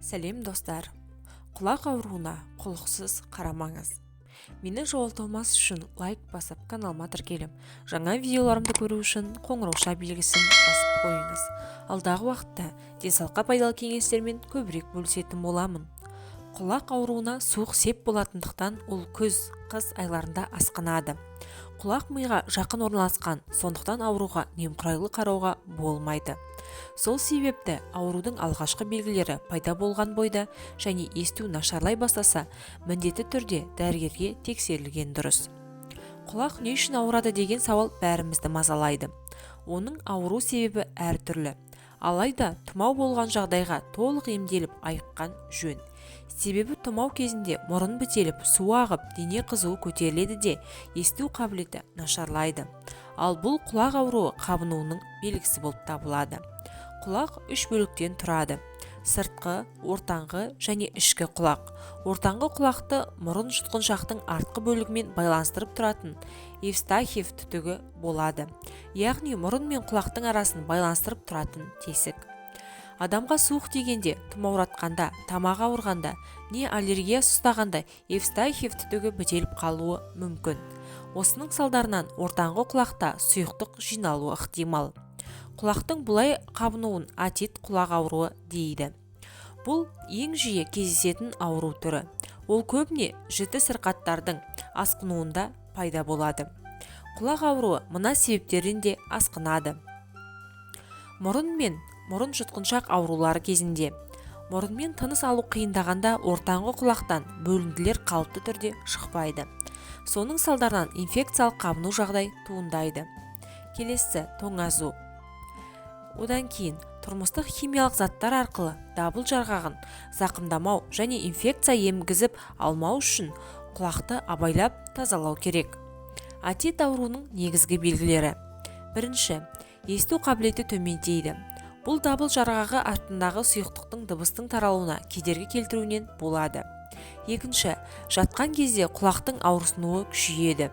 Сәлем достар. Құлақ ауруына құлықсыз қарамаңыз. Мені жоғалтылмас үшін лайк басып каналыма тіркеліп, жаңа видеоларымды көру үшін қоңырауша белгісін басып қойыңыз. Алдағы уақытта денсаулыққа пайдалы кеңестермен көбірек бөлісетін боламын. Құлақ ауруына суық сеп болатындықтан ол күз, қыс айларында асқынады. Құлақ миға жақын орналасқан, сондықтан ауруға немқұрайлы қарауға болмайды. Сол себепті аурудың алғашқы белгілері пайда болған бойда және есту нашарлай бастаса, міндетті түрде дәрігерге тексерілген дұрыс. Құлақ не үшін ауырады деген сауал бәрімізді мазалайды. Оның ауру себебі әртүрлі. Алайда тұмау болған жағдайға толық емделіп айыққан жөн. Себебі тұмау кезінде мұрын бітеліп, су ағып, дене қызуы көтеріледі де, есту қабілеті нашарлайды. Ал бұл құлақ ауруы қабынуының белгісі болып табылады. Құлақ үш бөліктен тұрады: сыртқы, ортаңғы және ішкі құлақ. Ортаңғы құлақты мұрын жұтқыншақтың артқы бөлігімен байланыстырып тұратын евстахиев түтігі болады. Яғни мұрын мен құлақтың арасын байланыстырып тұратын тесік. Адамға суық тигенде, тұмауратқанда, тамағы ауырғанда, не аллергия ұстағанда евстахиев түтігі бітеліп қалуы мүмкін. Осының салдарынан ортаңғы құлақта сұйықтық жиналуы ықтимал. Құлақтың бұлай қабынуын отит құлақ ауруы дейді. Бұл ең жиі кездесетін ауру түрі. Ол көбіне жіті сырқаттардың асқынуында пайда болады. Құлақ ауруы мына себептерден де асқынады. Мұрын мен мұрын жұтқыншақ аурулары кезінде. Мұрынмен тыныс алу қиындағанда ортаңғы құлақтан бөлінділер қалыпты түрде шықпайды. Соның салдарынан инфекциялық қабыну жағдай туындайды. Келесі тоңазу. Одан кейін тұрмыстық химиялық заттар арқылы дабыл жарғағын зақымдамау және инфекция емгізіп алмау үшін құлақты абайлап тазалау керек. Отит ауруының негізгі белгілері. Бірінші, есту қабілеті төмендейді. Бұл дабыл жарғағы артындағы сұйықтықтың дыбыстың таралуына кедергі келтіруінен болады. Екінші, жатқан кезде құлақтың ауырсынуы күшейеді.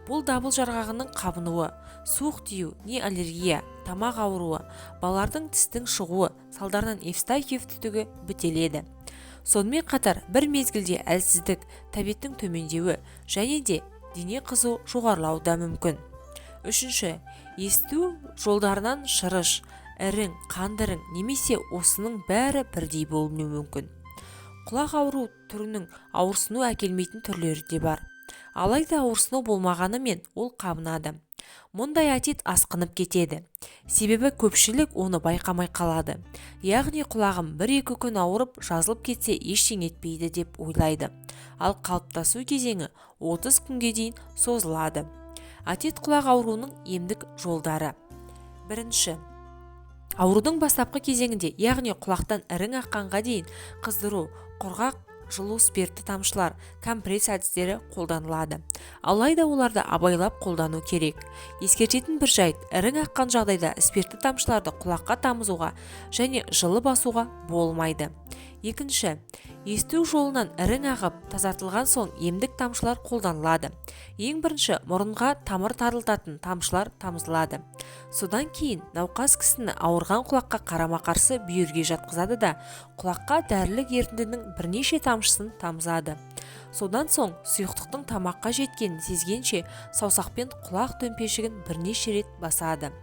Бұл дабыл жарғағының қабынуы, суық тию не аллергия, тамақ ауруы, балалардың тістің шығуы салдарынан евстахиев түтігі бітеледі. Сонымен қатар бір мезгілде әлсіздік, тәбеттің төмендеуі және де дене қызу жоғарылауы да мүмкін. Үшінші, есту жолдарынан шырыш, ірің, қандырың немесе осының бәрі бірдей болуы мүмкін. Құлақ ауру түрінің ауырсыну әкелмейтін түрлері де бар. Алайда ауырсыну болмағанымен ол қабынады. Мұндай отит асқынып кетеді. Себебі көпшілік оны байқамай қалады. Яғни құлағым 1-2 күн ауырып, жазылып кетсе ештеңе етпейді деп ойлайды. Ал қалыптасу кезеңі 30 күнге дейін созылады. Отит құлақ ауруының емдік жолдары. Бірінші, аурудың бастапқы кезеңінде, яғни құлақтан ірің аққанға дейін қыздыру, құрғақ жылу спиртті тамшылар, компресс әдістері қолданылады. Алайда оларды абайлап қолдану керек. Ескертетін бір жайт, ірің аққан жағдайда спиртті тамшыларды құлаққа тамызуға және жылы басуға болмайды. Екінші, есту жолынан ірің ағып тазартылған соң емдік тамшылар қолданылады. Ең бірінші, мұрынға тамыр тарылтатын тамшылар тамызылады. Содан кейін науқас кісіні ауырған құлаққа қарама-қарсы бүйірге жатқызады да құлаққа дәрілік ерітіндінің бірнеше тамшысын тамызады. Содан соң сұйықтықтың тамаққа жеткенін сезгенше саусақпен құлақ төмпешігін бірнеше рет басады.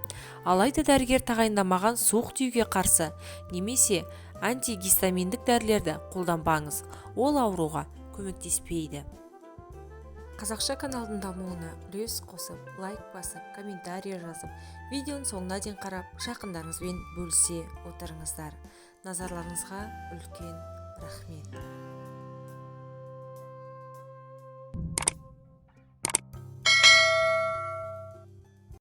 Алайда дәрігер тағайындамаған суық тиюге қарсы немесе антигистаминдік дәрілерді қолданбаңыз. Ол ауруға көмектеспейді. Қазақша каналдың дамуына үлес қосып, лайк басып, комментарий жазып, видеоның соңына дейін қарап, жақындарыңызбен бөлісе отырыңыздар. Назарларыңызға үлкен рахмет.